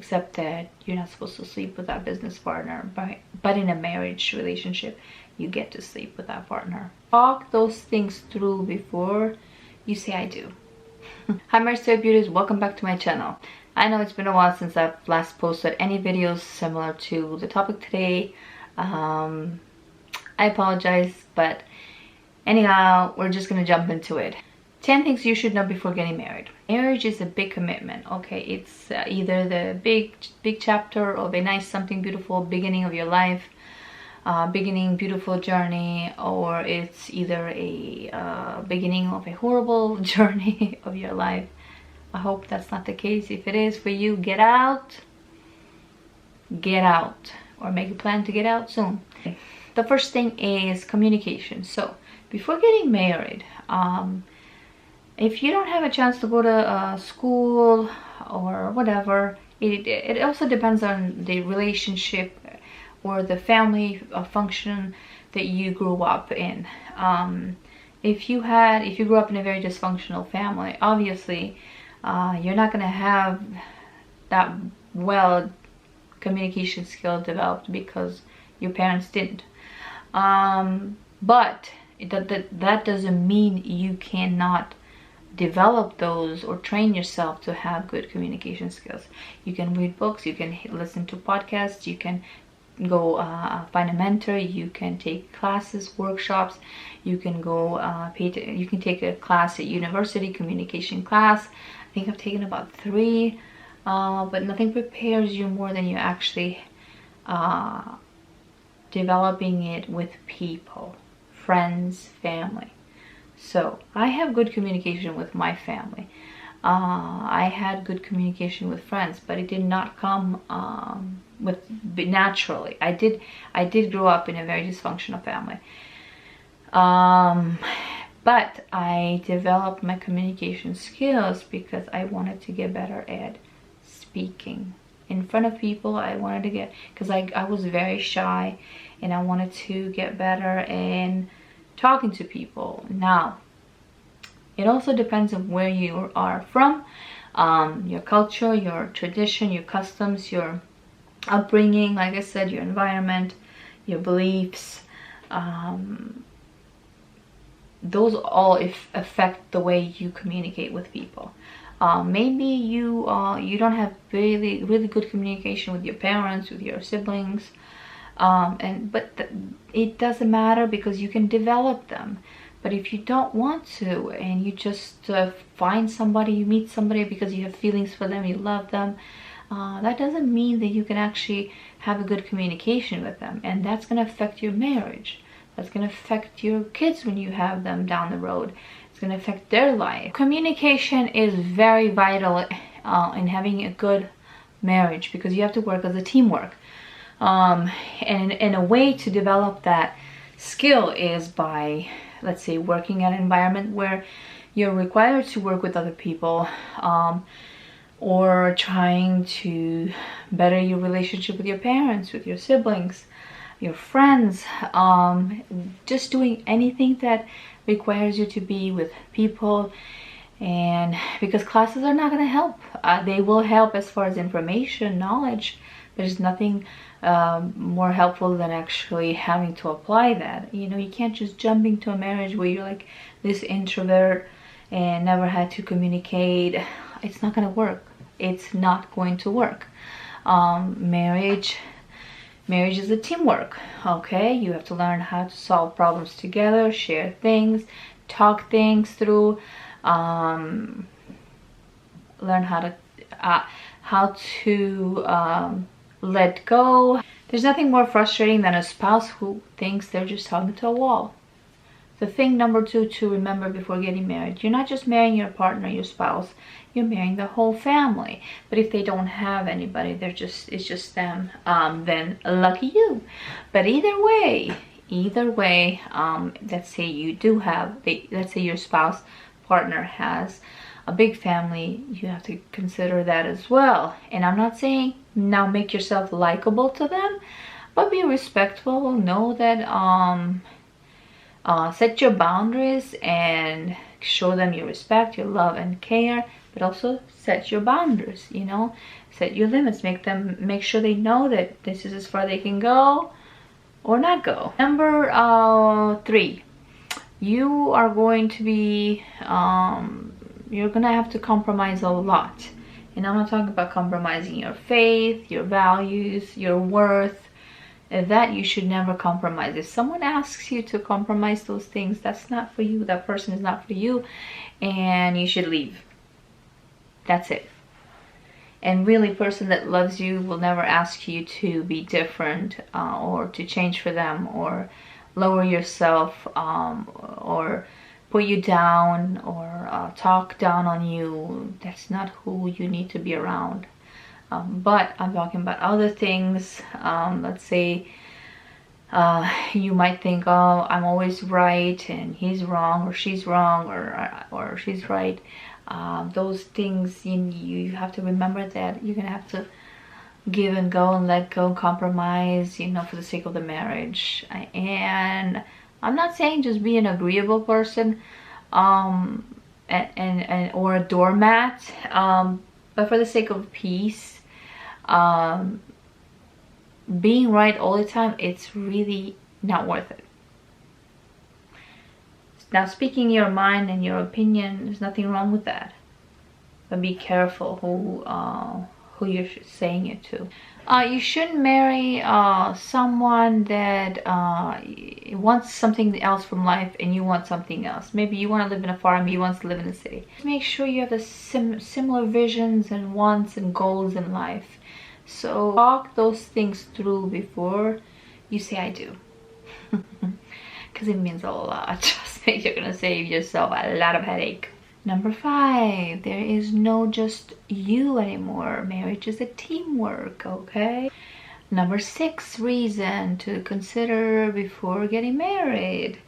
except that you're not supposed to sleep with that business partner, but in a marriage relationship you get to sleep with that partner. Talk those things through before you say I do. Hi my Star Beauties, welcome back to my channel. I know it's been a while since I've last posted any videos similar to the topic today. I apologize, but anyhow, we're just gonna jump into it. 10 things you should know before getting married. Marriage is a big commitment, okay? It's either the big chapter of a nice, something beautiful beginning of your life, beautiful journey, or it's either a beginning of a horrible journey of your life. I hope that's not the case. If it is for you, get out, or make a plan to get out soon. The first thing is communication. So before getting married, if you don't have a chance to go to school or whatever, it also depends on the relationship or the family function that you grew up in. If you grew up in a very dysfunctional family, obviously you're not going to have that well communication skill developed because your parents didn't. But that doesn't mean you cannot develop those or train yourself to have good communication skills. You can read books, you can listen to podcasts, you can go find a mentor, you can take classes, workshops, you can go you can take a class at university, communication class. I think I've taken about 3, but nothing prepares you more than you actually developing it with people, friends, family. So I have good communication with my family. I had good communication with friends, but it did not come naturally. I did grow up in a very dysfunctional family. But I developed my communication skills because I wanted to get better at speaking in front of people. I wanted to get, because I was very shy, and I wanted to get better in talking to people. Now, it also depends on where you are from, your culture, your tradition, your customs, your upbringing, like I said, your environment, your beliefs. Those all affect the way you communicate with people. Maybe you don't have really good communication with your parents, with your siblings, but it doesn't matter because you can develop them. But if you don't want to, and you just find somebody, you meet somebody because you have feelings for them, you love them, that doesn't mean that you can actually have a good communication with them, and that's going to affect your marriage. That's going to affect your kids when you have them down the road. It's going to affect their life. Communication is very vital in having a good marriage because you have to work as a teamwork. And a way to develop that skill is by, let's say, working at an environment where you're required to work with other people, or trying to better your relationship with your parents, with your siblings, your friends, just doing anything that requires you to be with people. And because classes are not going to help, they will help as far as information, knowledge. There's nothing more helpful than actually having to apply that. You know, you can't just jump into a marriage where you're like this introvert and never had to communicate. It's not going to work. It's not going to work. Marriage is a teamwork, okay? You have to learn how to solve problems together, share things, talk things through, learn how to let go. There's nothing more frustrating than a spouse who thinks they're just talking to a wall. The thing number 2 to remember before getting married, you're not just marrying your partner, your spouse, you're marrying the whole family. But if they don't have anybody, it's just them, then lucky you. But either way, let's say you do have, let's say your spouse, partner has a big family, you have to consider that as well. And I'm not saying now make yourself likable to them, but be respectful. Know that set your boundaries and show them your respect, your love and care, but also set your boundaries, you know. Set your limits. Make sure they know that this is as far they can go or not go. Number 3, you are going to be you're gonna have to compromise a lot. And I'm not talking about compromising your faith, your values, your worth. That you should never compromise. If someone asks you to compromise those things, that's not for you. That person is not for you, and you should leave. That's it. And really, a person that loves you will never ask you to be different or to change for them or lower yourself or put you down or talk down on you. That's not who you need to be around. But I'm talking about other things. Let's say you might think, oh, I'm always right and he's wrong, or she's wrong, or she's right. Those things, you have to remember that you're gonna have to give and go and let go and compromise, for the sake of the marriage. And I'm not saying just be an agreeable person and or a doormat, but for the sake of peace, being right all the time, it's really not worth it. Now, speaking your mind and your opinion, there's nothing wrong with that, but be careful who you're saying it to. You shouldn't marry someone that wants something else from life and you want something else. Maybe you want to live in a farm, he wants to live in the city. Make sure you have the similar visions and wants and goals in life. So talk those things through before you say I do. Because it means a lot. Trust me, you're gonna save yourself a lot of headache. Number 5, there is no just you anymore. Marriage is a teamwork, okay? Number 6 reason to consider before getting married.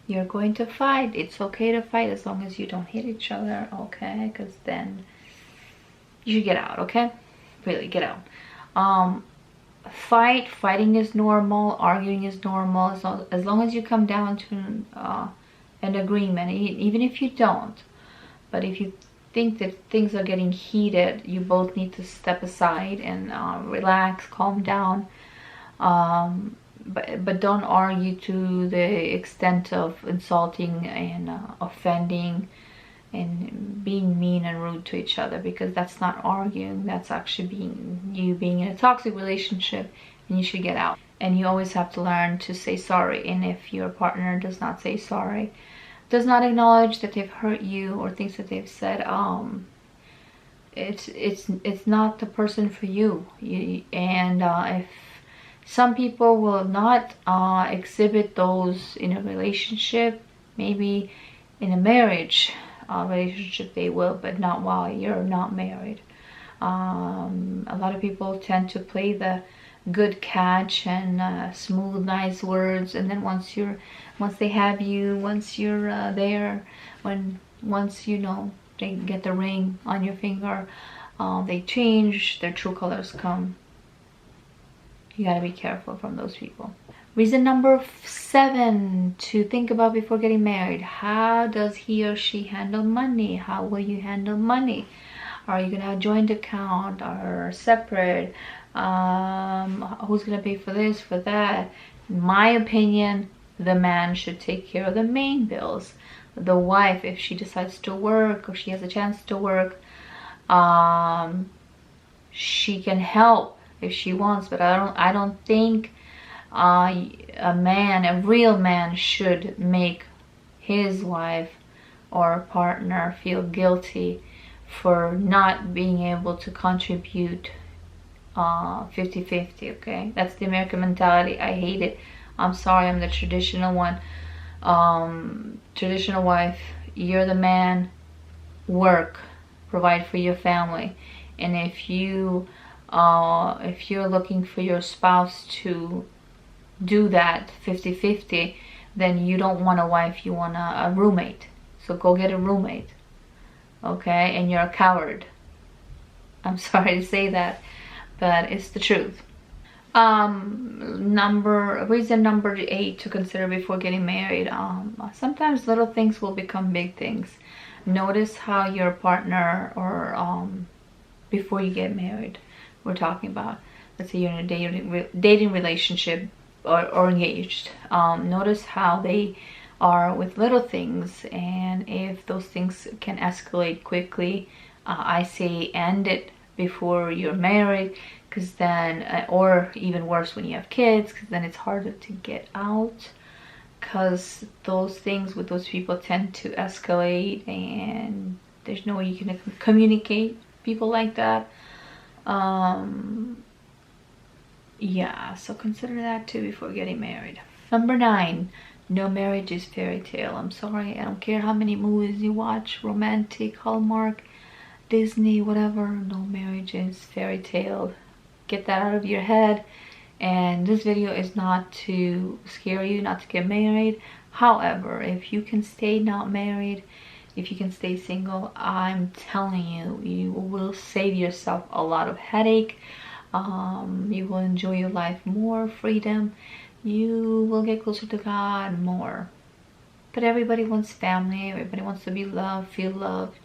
You're going to fight. It's okay to fight as long as you don't hit each other, okay? Because then you should get out, okay? Really, get out. Fighting is normal, arguing is normal, as long as you come down to an agreement, even if you don't. But if you think that things are getting heated, you both need to step aside and relax, calm down. But don't argue to the extent of insulting and offending and being mean and rude to each other, because that's not arguing. That's actually being in a toxic relationship, and you should get out. And you always have to learn to say sorry. And if your partner does not say sorry, does not acknowledge that they've hurt you or things that they've said, it's not the person for you. And if some people will not exhibit those in a relationship, maybe in a marriage relationship they will, but not while you're not married. A lot of people tend to play the good catch and smooth, nice words, and then once they have you, once you're there, once they get the ring on your finger, they change, their true colors come. You gotta be careful from those people. Reason number 7 to think about before getting married. How does he or she handle money? How will you handle money? Are you gonna have a joint account or separate? Who's gonna pay for this, for that? In my opinion, the man should take care of the main bills. The wife, if she decides to work or she has a chance to work, she can help if she wants, but I don't think a real man should make his wife or partner feel guilty for not being able to contribute 50-50, okay? That's the American mentality. I hate it. I'm sorry, I'm the traditional one. Traditional wife, you're the man, work, provide for your family. And if you're looking for your spouse to do that 50-50, then you don't want a wife, you want a roommate. So go get a roommate, okay? And you're a coward. I'm sorry to say that, but it's the truth. Reason number 8 to consider before getting married. Sometimes little things will become big things. Notice how your partner, or before you get married, we're talking about. Let's say you're in a dating relationship or engaged. Notice how they are with little things, and if those things can escalate quickly, I say end it before you're married, because then, or even worse when you have kids, because then it's harder to get out, because those things with those people tend to escalate, and there's no way you can communicate people like that. Yeah, so consider that too before getting married. Number 9, no marriage is fairy tale. I'm sorry, I don't care how many movies you watch, romantic, Hallmark, Disney, whatever, no marriage is fairy tale. Get that out of your head. And this video is not to scare you not to get married. However, if you can stay not married, if you can stay single, I'm telling you, you will save yourself a lot of headache. You will enjoy your life more, freedom. You will get closer to God more. But everybody wants family. Everybody wants to be loved, feel loved.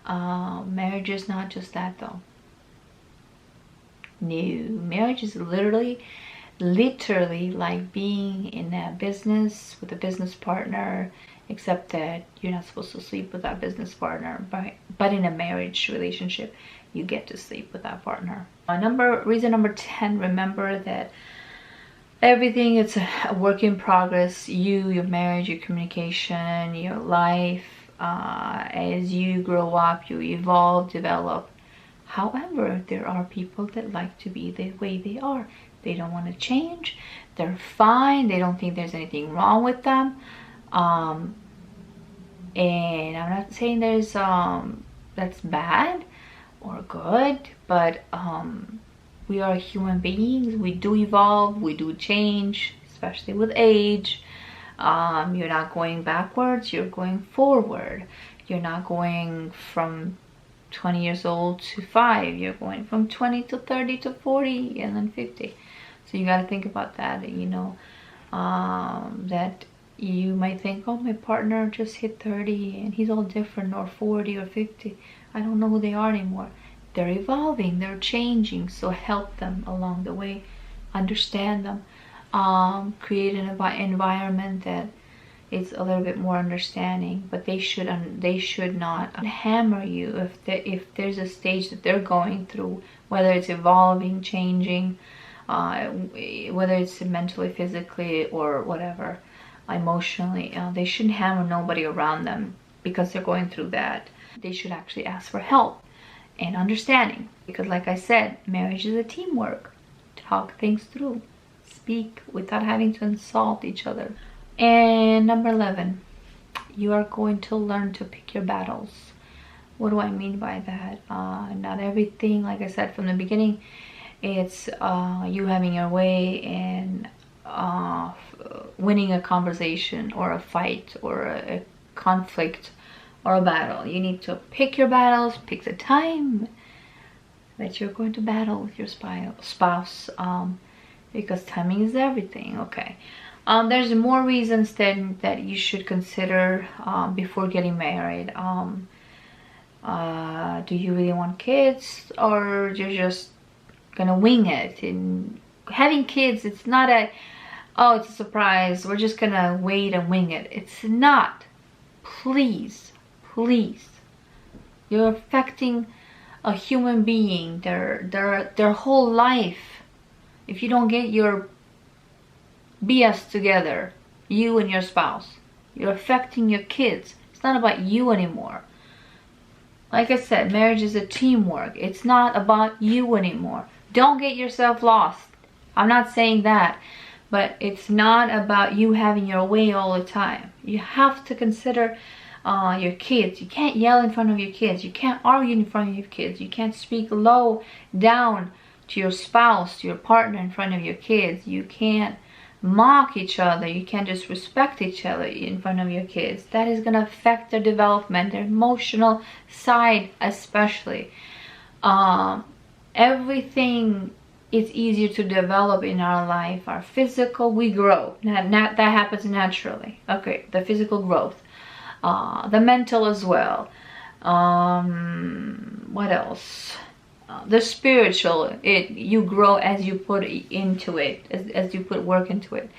Marriage is not just that though. No, marriage is literally like being in a business with a business partner, except that you're not supposed to sleep with that business partner, but in a marriage relationship you get to sleep with that partner. Reason number 10, remember that everything is a work in progress. Your marriage, your communication, your life, as you grow up, you evolve, develop. However, there are people that like to be the way they are. They don't want to change. They're fine. They don't think there's anything wrong with them. And I'm not saying there's that's bad or good, but we are human beings. We do evolve. We do change, especially with age. You're not going backwards. You're going forward. You're not going from 20 years old to 5. You're going from 20 to 30 to 40 and then 50. So you got to think about that, you know, that you might think, oh, my partner just hit 30 and he's all different, or 40 or 50. I don't know who they are anymore. They're evolving, they're changing. So help them along the way, understand them, create an environment that is a little bit more understanding. But they should not hammer you if there's a stage that they're going through, whether it's evolving, changing, whether it's mentally, physically, or whatever, emotionally. They shouldn't hammer nobody around them because they're going through that. They should actually ask for help and understanding, because like I said, marriage is a teamwork. Talk things through, speak without having to insult each other. And number 11, you are going to learn to pick your battles. What do I mean by that? Not everything, like I said from the beginning, it's you having your way and winning a conversation or a fight or a conflict or a battle. You need to pick your battles, pick the time that you're going to battle with your spouse, because timing is everything. Okay. There's more reasons then that you should consider before getting married. Do you really want kids, or you're just gonna wing it? And having kids, it's not oh, it's a surprise, we're just gonna wait and wing it. It's not. Please, you're affecting a human being, their whole life. If you don't get your BS together, you and your spouse, you're affecting your kids. It's not about you anymore. Like I said, marriage is a teamwork. It's not about you anymore. Don't get yourself lost. I'm not saying that, but it's not about you having your way all the time. You have to consider your kids. You can't yell in front of your kids. You can't argue in front of your kids. You can't speak low down to your spouse, to your partner in front of your kids. You can't mock each other. You can't disrespect each other in front of your kids. That is going to affect their development, their emotional side especially. Everything is easier to develop in our life. Our physical, we grow. That happens naturally. Okay, the physical growth. The mental as well. What else? The spiritual, you grow as you put into it, as you put work into it.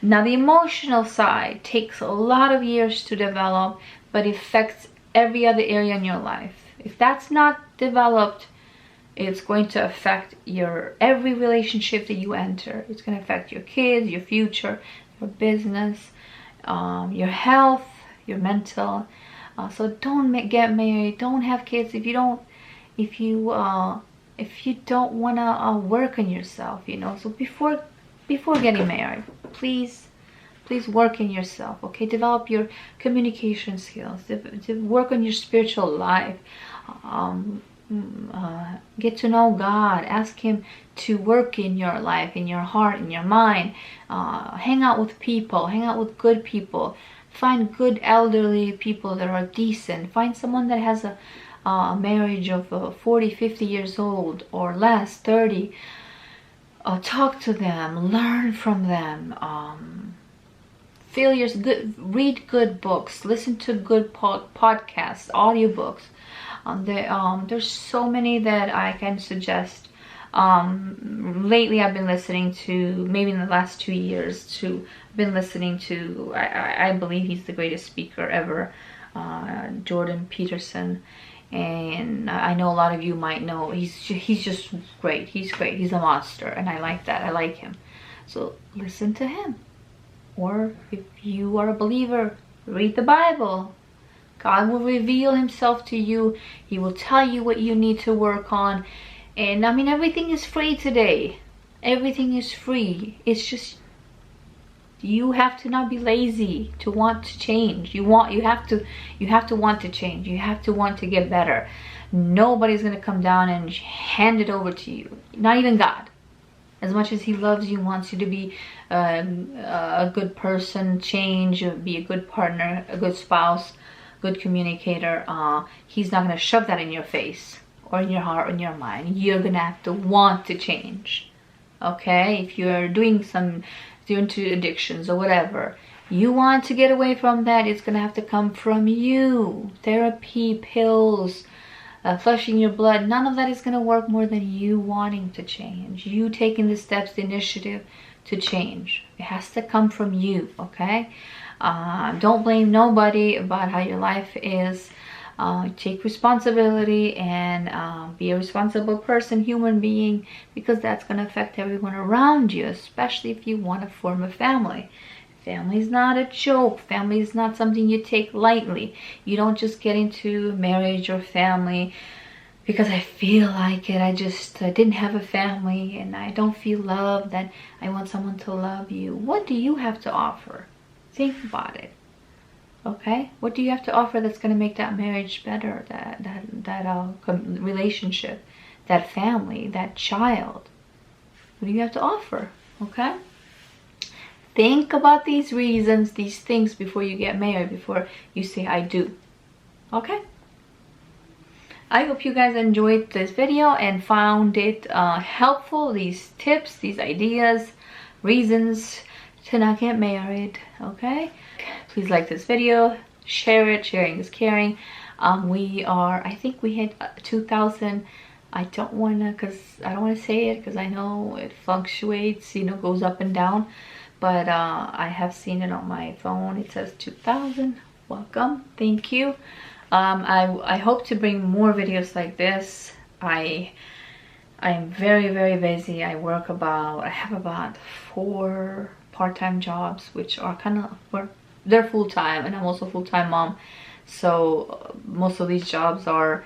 Now the emotional side takes a lot of years to develop, but affects every other area in your life. If that's not developed, it's going to affect your every relationship that you enter. It's going to affect your kids, your future, your business, your health, your mental. So don't get married, don't have kids if you don't want to work on yourself, you know. So before getting married, please work on yourself, okay? Develop your communication skills, work on your spiritual life, get to know God, ask him to work in your life, in your heart, in your mind. Hang out with people, hang out with good people, find good elderly people that are decent, find someone that has a marriage of 40, 50 years old or less, 30. Talk to them, learn from them, read good books, listen to good podcasts, audiobooks. There's so many that I can suggest. Lately I've been listening to, maybe in the last 2 years, I believe he's the greatest speaker ever, Jordan Peterson. And I know a lot of you might know, he's just great. He's great. He's a monster, and I like that. I like him. So listen to him. Or if you are a believer, read the Bible. God will reveal himself to you. He will tell you what you need to work on. And I mean, everything is free today. Everything is free. It's just, you have to not be lazy to want to change. You have to want to change. You have to want to get better. Nobody's going to come down and hand it over to you. Not even God. As much as he loves you, wants you to be a good person, change, be a good partner, a good spouse, good communicator, he's not going to shove that in your face or in your heart or in your mind. You're going to have to want to change. Okay? If you're into addictions or whatever, you want to get away from that, it's going to have to come from you. Therapy, pills, flushing your blood, none of that is going to work more than you wanting to change. You taking the steps, the initiative to change. It has to come from you, okay? Don't blame nobody about how your life is. Take responsibility and be a responsible person, human being, because that's going to affect everyone around you, especially if you want to form a family. Family is not a joke. Family is not something you take lightly. You don't just get into marriage or family because I feel like it. I didn't have a family and I don't feel loved, and I want someone to love you. What do you have to offer? Think about it. Okay, what do you have to offer that's going to make that marriage better, that relationship, that family, that child? What do you have to offer? Okay, think about these reasons, these things before you get married, before you say I do. Okay, I hope you guys enjoyed this video and found it helpful, these tips, these ideas, reasons to not get married. Okay, please like this video, share it. Sharing is caring. I think we hit 2,000. I don't want to say it because I know it fluctuates, you know, goes up and down, but I have seen it on my phone. It says 2,000. Welcome, thank you. I hope to bring more videos like this. I'm very, very busy. I have about 4 part-time jobs, which are they're full-time, and I'm also a full-time mom. So most of these jobs are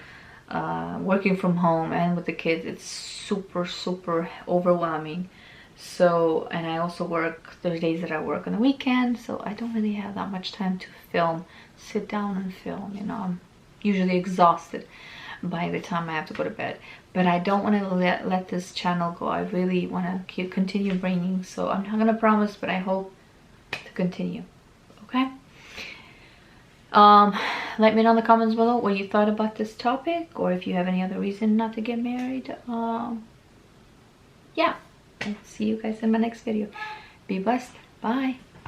working from home, and with the kids it's super, super overwhelming. So, and I also work, there's days that I work on the weekend, so I don't really have that much time to film, sit down and film, you know. I'm usually exhausted by the time I have to go to bed, but I don't want to let this channel go. I really want to continue bringing, so I'm not gonna promise, but I hope to continue. Okay, let me know in the comments below what you thought about this topic, or if you have any other reason not to get married. Yeah, I'll see you guys in my next video. Be blessed. Bye.